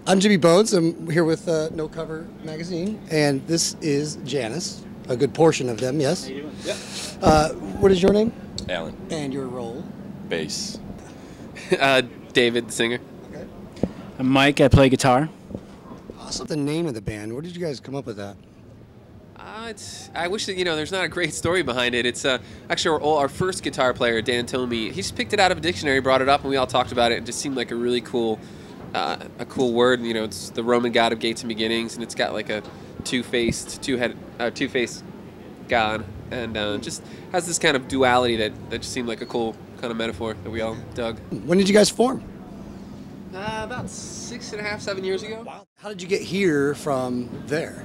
I'm Jimmy Bones. I'm here with No Cover Magazine, and this is Janus. A good portion of them, yes. How you doing? Yep. What is your name? Alan. And your role? Bass. David, the singer. Okay. I'm Mike. I play guitar. Also, the name of the band. Where did you guys come up with that? I wish that, there's not a great story behind it. It's actually our first guitar player, Dan Tomey. He just picked it out of a dictionary, brought it up, and we all talked about it. It just seemed like a really cool word. It's the Roman god of gates and beginnings, and it's got like a two-faced god, and just has this kind of duality that just seemed like a cool kind of metaphor that we all dug. When did you guys form? About 6.5, 7 years ago. Wow. How did you get here from there?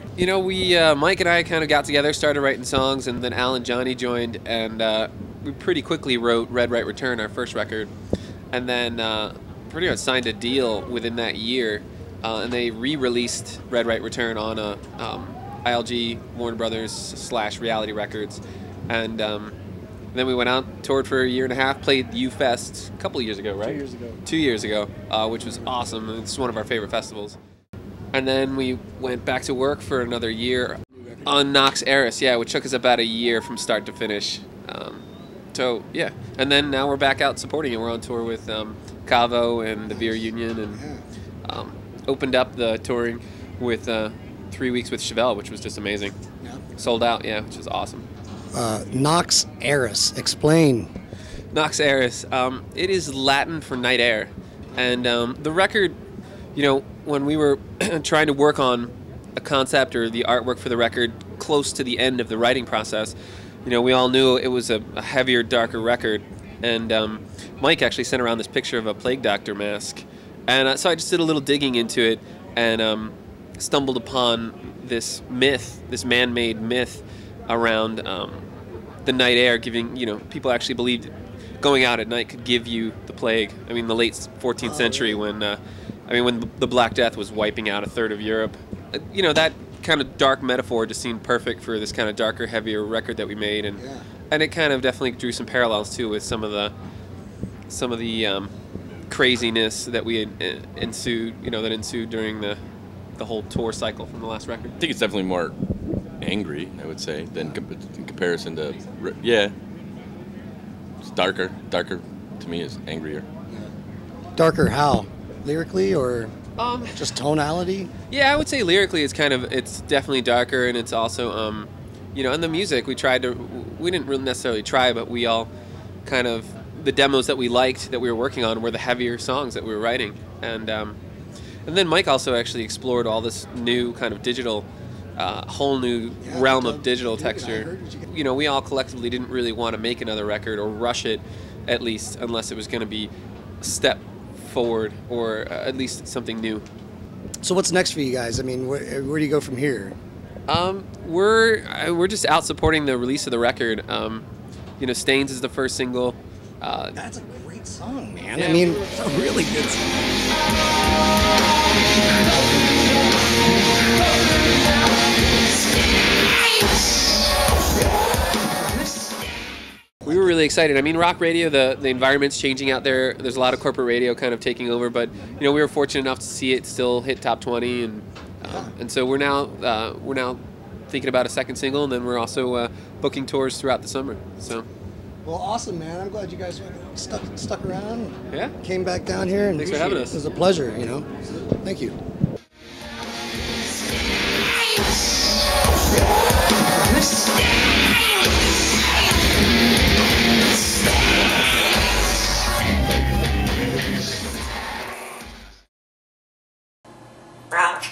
Mike and I kind of got together, started writing songs, and then Al and Johnny joined, and we pretty quickly wrote Red, Right, Return, our first record, and then pretty much signed a deal within that year, and they re-released Red, Right, Return on ILG, Warner Brothers / Reality Records, and then we went out, toured for a year and a half, played UFest a couple of years ago, right? 2 years ago. 2 years ago, which was awesome. It's one of our favorite festivals. And then we went back to work for another year on Nox Eris, which took us about a year from start to finish. So, yeah. And then now we're back out supporting it. We're on tour with Cavo and the Beer Union, and opened up the touring with 3 weeks with Chevelle, which was just amazing. Yeah. Sold out, which was awesome. Nox Eris. Explain. Nox Eris. It is Latin for night air. And the record, when we were trying to work on a concept or the artwork for the record close to the end of the writing process, we all knew it was a heavier, darker record. And Mike actually sent around this picture of a plague doctor mask. And so I just did a little digging into it and stumbled upon this myth, this man-made myth around the night air giving, people actually believed going out at night could give you the plague. I mean, the late 14th century when the Black Death was wiping out a third of Europe. That kind of dark metaphor just seemed perfect for this kind of darker, heavier record that we made, and it kind of definitely drew some parallels too with some of the craziness that that ensued during the whole tour cycle from the last record. I think it's definitely more angry, I would say, than in comparison to... It's darker. Darker, to me, is angrier. Darker how? Lyrically or just tonality? Yeah, I would say lyrically it's definitely darker, and it's also, and the music, we didn't really necessarily try, but we all kind of, the demos that we liked that we were working on were the heavier songs that we were writing. And then Mike also actually explored all this new kind of digital, whole new realm of digital texture. We all collectively didn't really want to make another record or rush it, at least, unless it was going to be a step forward or at least something new. So what's next for you guys? I mean, where do you go from here? We're just out supporting the release of the record. Stains is the first single. That's a great song, man. Yeah. I mean, it's a really good song. We were really excited. I mean, rock radio, the environment's changing out there. There's a lot of corporate radio kind of taking over, but we were fortunate enough to see it still hit top 20, and so we're now thinking about a second single, and then we're also booking tours throughout the summer. So. Well, awesome, man. I'm glad you guys stuck around. Yeah. Came back down here, and thanks for having us. It was a pleasure. Thank you. Rock.